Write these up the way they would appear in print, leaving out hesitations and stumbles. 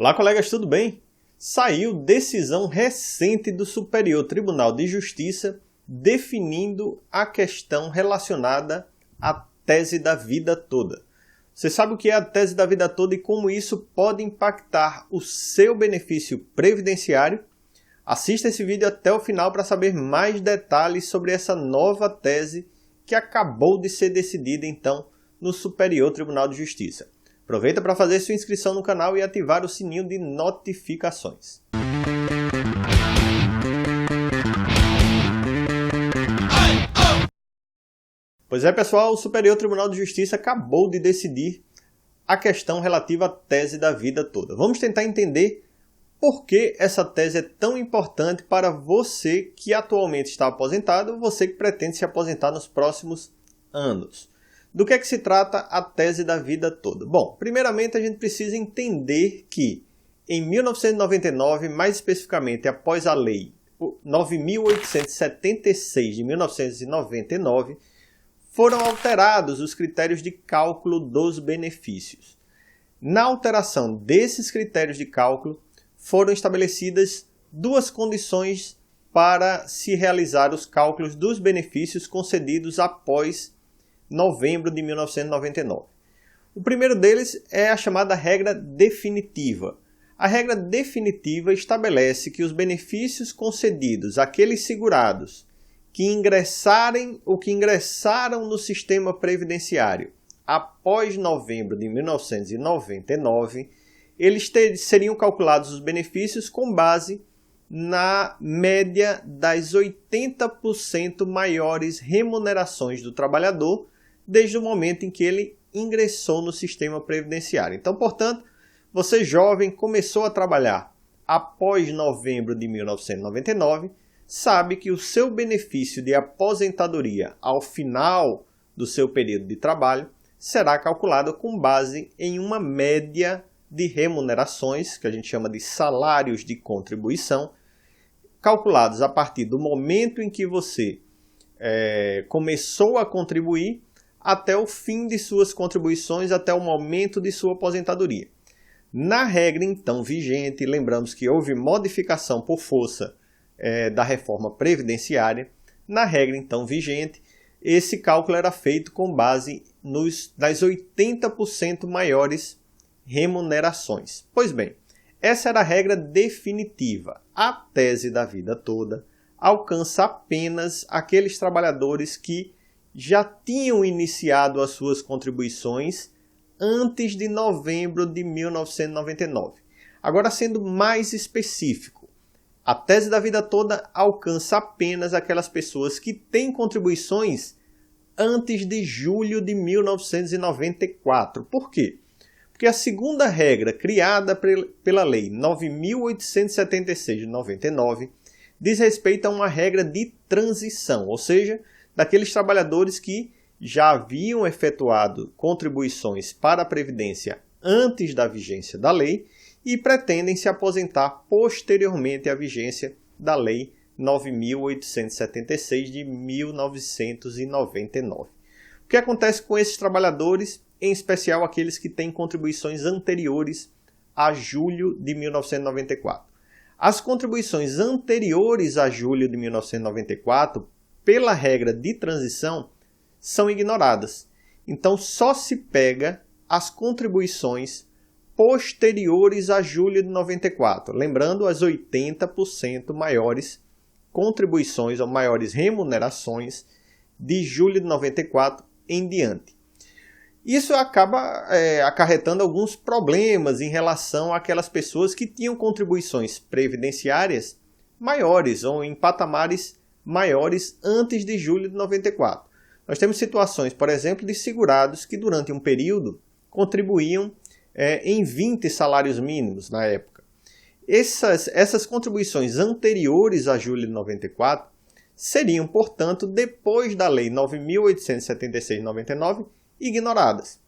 Olá, colegas, tudo bem? Saiu decisão recente do Superior Tribunal de Justiça definindo a questão relacionada à tese da vida toda. Você sabe o que é a tese da vida toda e como isso pode impactar o seu benefício previdenciário? Assista esse vídeo até o final para saber mais detalhes sobre essa nova tese que acabou de ser decidida então no Superior Tribunal de Justiça. Aproveita para fazer sua inscrição no canal e ativar o sininho de notificações. Pois é, pessoal, o Superior Tribunal de Justiça acabou de decidir a questão relativa à tese da vida toda. Vamos tentar entender por que essa tese é tão importante para você que atualmente está aposentado ou você que pretende se aposentar nos próximos anos. Do que é que se trata a tese da vida toda? Bom, primeiramente a gente precisa entender que em 1999, mais especificamente após a Lei 9.876 de 1999, foram alterados os critérios de cálculo dos benefícios. Na alteração desses critérios de cálculo, foram estabelecidas duas condições para se realizar os cálculos dos benefícios concedidos após novembro de 1999. O primeiro deles é a chamada regra definitiva. A regra definitiva estabelece que os benefícios concedidos àqueles segurados que ingressarem ou que ingressaram no sistema previdenciário após novembro de 1999, eles seriam calculados os benefícios com base na média das 80% maiores remunerações do trabalhador desde o momento em que ele ingressou no sistema previdenciário. Então, portanto, você jovem começou a trabalhar após novembro de 1999, sabe que o seu benefício de aposentadoria ao final do seu período de trabalho será calculado com base em uma média de remunerações, que a gente chama de salários de contribuição, calculados a partir do momento em que você começou a contribuir até o fim de suas contribuições, até o momento de sua aposentadoria. Na regra então vigente, lembramos que houve modificação por força da reforma previdenciária. Na regra então vigente, esse cálculo era feito com base nas 80% maiores remunerações. Pois bem, essa era a regra definitiva. A tese da vida toda alcança apenas aqueles trabalhadores que já tinham iniciado as suas contribuições antes de novembro de 1999. Agora, sendo mais específico, a tese da vida toda alcança apenas aquelas pessoas que têm contribuições antes de julho de 1994. Por quê? Porque a segunda regra, criada pela Lei 9.876 de 99, diz respeito a uma regra de transição, ou seja, daqueles trabalhadores que já haviam efetuado contribuições para a Previdência antes da vigência da lei e pretendem se aposentar posteriormente à vigência da Lei 9.876 de 1999. O que acontece com esses trabalhadores, em especial aqueles que têm contribuições anteriores a julho de 1994? As contribuições anteriores a julho de 1994, pela regra de transição, são ignoradas. Então, só se pega as contribuições posteriores a julho de 94. Lembrando, as 80% maiores contribuições ou maiores remunerações de julho de 94 em diante. Isso acaba acarretando alguns problemas em relação àquelas pessoas que tinham contribuições previdenciárias maiores ou em patamares maiores antes de julho de 94. Nós temos situações, por exemplo, de segurados que durante um período contribuíam em 20 salários mínimos na época. Essas contribuições anteriores a julho de 94 seriam, portanto, depois da Lei 9.876 de 99, ignoradas.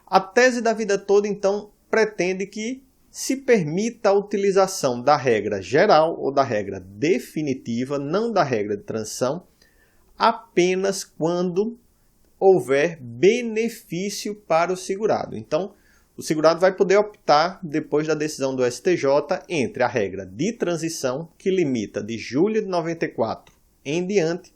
A tese da vida toda, então, pretende que se permita a utilização da regra geral ou da regra definitiva, não da regra de transição, apenas quando houver benefício para o segurado. Então, o segurado vai poder optar, depois da decisão do STJ, entre a regra de transição, que limita de julho de 94 em diante,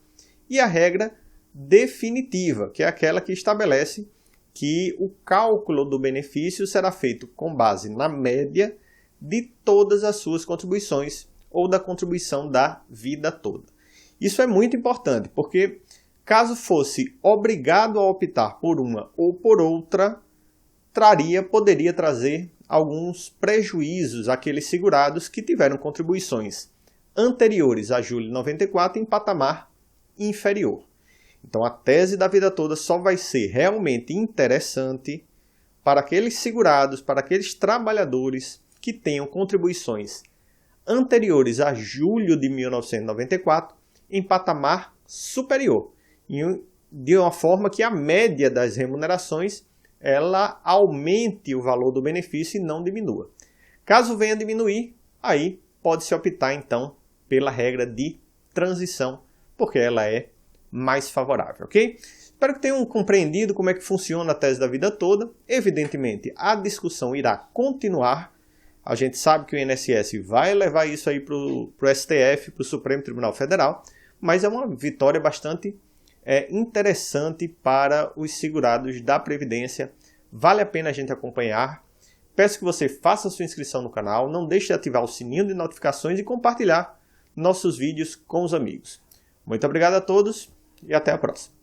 e a regra definitiva, que é aquela que estabelece que o cálculo do benefício será feito com base na média de todas as suas contribuições ou da contribuição da vida toda. Isso é muito importante, porque caso fosse obrigado a optar por uma ou por outra, poderia trazer alguns prejuízos àqueles segurados que tiveram contribuições anteriores a julho de 94 em patamar inferior. Então a tese da vida toda só vai ser realmente interessante para aqueles segurados, para aqueles trabalhadores que tenham contribuições anteriores a julho de 1994 em patamar superior, de uma forma que a média das remunerações ela aumente o valor do benefício e não diminua. Caso venha a diminuir, aí pode-se optar então pela regra de transição, porque ela é mais favorável, ok? Espero que tenham compreendido como é que funciona a tese da vida toda. Evidentemente, a discussão irá continuar. A gente sabe que o INSS vai levar isso aí para o STF, para o Supremo Tribunal Federal, mas é uma vitória bastante interessante para os segurados da Previdência. Vale a pena a gente acompanhar. Peço que você faça sua inscrição no canal, não deixe de ativar o sininho de notificações e compartilhar nossos vídeos com os amigos. Muito obrigado a todos e até a próxima.